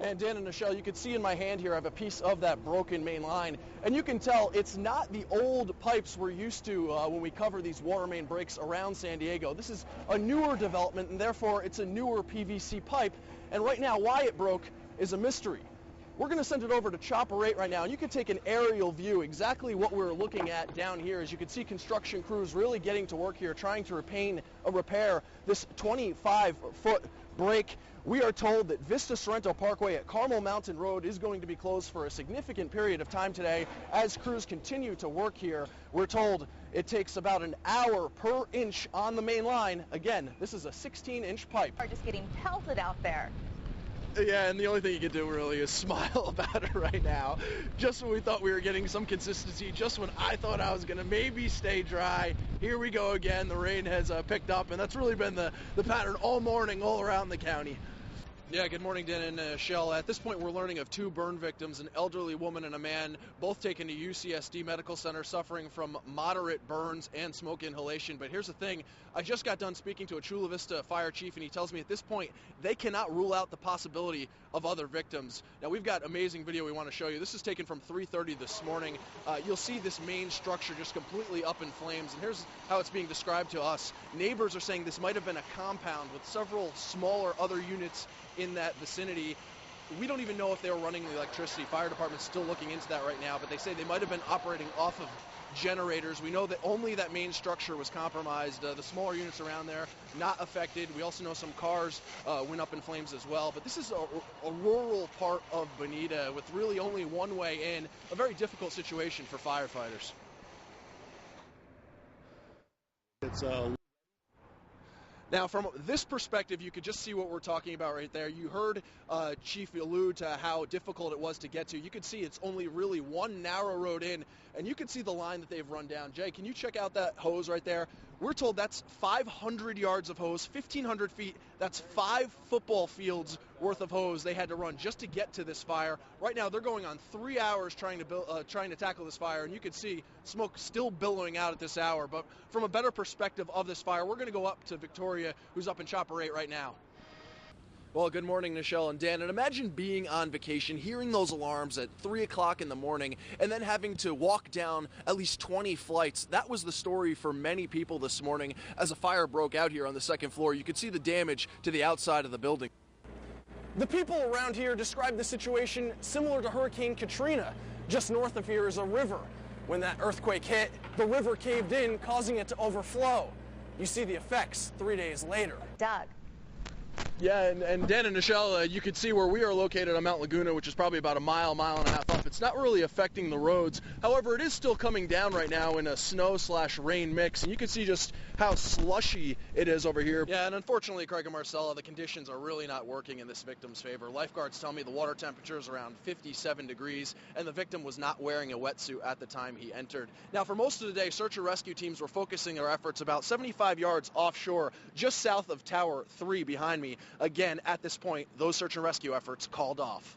And Dan and Michelle, you can see in my hand here I have a piece of that broken main line, and you can tell it's not the old pipes we're used to when we cover these water main breaks around San Diego. This is a newer development, and therefore it's a newer PVC pipe, and right now why it broke is a mystery. We're going to send it over to Chopper 8 right now, and you can take an aerial view exactly what we're looking at down here. As you can see, construction crews really getting to work here trying to repair this 25-foot break. We are told that Vista Sorrento Parkway at Carmel Mountain Road is going to be closed for a significant period of time today as crews continue to work here. We're told it takes about an hour per inch on the main line. Again, this is a 16-inch pipe. Are just getting pelted out there. Yeah, and the only thing you can do really is smile about it right now. Just when we thought we were getting some consistency, just when I thought I was going to maybe stay dry, here we go again. The rain has picked up, and that's really been the pattern all morning, all around the county. Yeah, good morning, Dan and Michelle. At this point, we're learning of two burn victims, an elderly woman and a man, both taken to UCSD Medical Center suffering from moderate burns and smoke inhalation. But here's the thing. I just got done speaking to a Chula Vista fire chief, and he tells me at this point they cannot rule out the possibility of other victims. Now, we've got amazing video we want to show you. This is taken from 3:30 this morning. You'll see this main structure just completely up in flames, and here's how it's being described to us. Neighbors are saying this might have been a compound with several smaller other units in that vicinity. We don't even know if they were running the electricity. Fire department's still looking into that right now, but they say they might have been operating off of generators. We know that only that main structure was compromised. The smaller units around there not affected. We also know some cars went up in flames as well. But this is a rural part of Bonita with really only one way in. A very difficult situation for firefighters. Now, from this perspective, you could just see what we're talking about right there. You heard Chief allude to how difficult it was to get to. You could see it's only really one narrow road in, and you can see the line that they've run down. Jay, can you check out that hose right there? We're told that's 500 yards of hose, 1,500 feet. That's 5 football fields worth of hose they had to run just to get to this fire. Right now, they're going on 3 hours trying to tackle this fire, and you can see smoke still billowing out at this hour. But from a better perspective of this fire, we're going to go up to Victoria, who's up in Chopper 8 right now. Well, good morning, Michelle and Dan. And imagine being on vacation, hearing those alarms at 3 o'clock in the morning, and then having to walk down at least 20 flights. That was the story for many people this morning as a fire broke out here on the second floor. You could see the damage to the outside of the building. The people around here describe the situation similar to Hurricane Katrina. Just north of here is a river. When that earthquake hit, the river caved in, causing it to overflow. You see the effects 3 days later. Doug. Yeah, and Dan and Michelle, you can see where we are located on Mount Laguna, which is probably about a mile and a half up. It's not really affecting the roads. However, it is still coming down right now in a snow/rain mix, and you can see just how slushy it is over here. Yeah, and unfortunately, Craig and Marcella, the conditions are really not working in this victim's favor. Lifeguards tell me the water temperature is around 57 degrees, and the victim was not wearing a wetsuit at the time he entered. Now, for most of the day, search and rescue teams were focusing their efforts about 75 yards offshore, just south of Tower 3 behind me. Again, at this point, those search and rescue efforts called off.